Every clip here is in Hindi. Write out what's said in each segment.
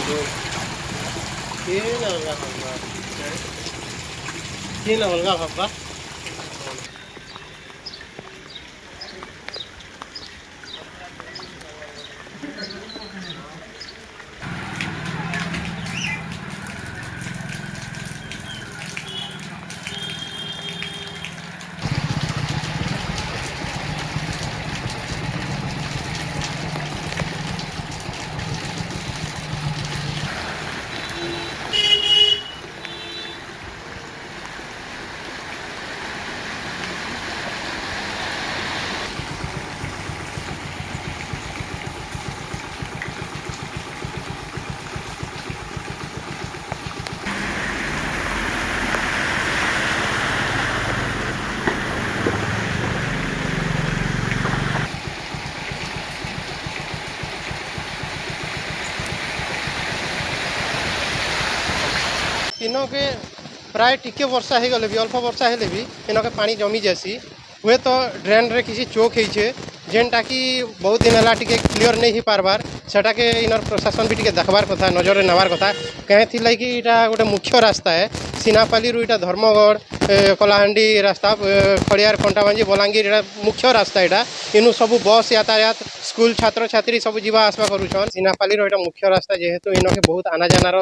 କିଏ ଅଲଗା ଭାବବା କିଏ ଅଲଗା ଭାବବା इनके प्राय टिके वर्षा हो गले भी अल्प वर्षा हेले भी इनके पानी जमी जासी हुए तो ड्रेन रे किसी चोक होइछे जेनटा कि बहुत दिन है टिके क्लियर नहीं हो पारबार सेटा के इनर प्रशासन भी टिके देखबार कथा नजर नेबार कथा कहीं कि इटा गोटे मुख्य रास्ता है सीनापाली रु इटा धर्मगढ़ कलाहांडी रास्ता खड़ियार कंटाबांजी बलांगीर इटा मुख्य रास्ता इटा इनु सब बस यातायात स्कूल छात्र छात्री सब जीवा आसवा करूछन सीनापाली रो इटा मुख्य रास्ता जेहेतु इनके बहुत आना जानार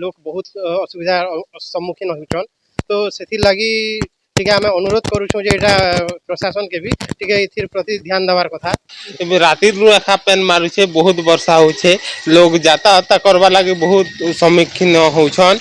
लोक बहुत असुविधा सम्मुखीन होछन तो सेथि लगी टिके आमे अनुरोध करूछु जे एटा प्रशासन के भी टिके इथिर प्रति ध्यान देवार कथा एबे राति रु एखा पेन मारुछे बहुत वर्षा होछे लोग यातायात करबा लागि बहुत सम्मुखीन होछन।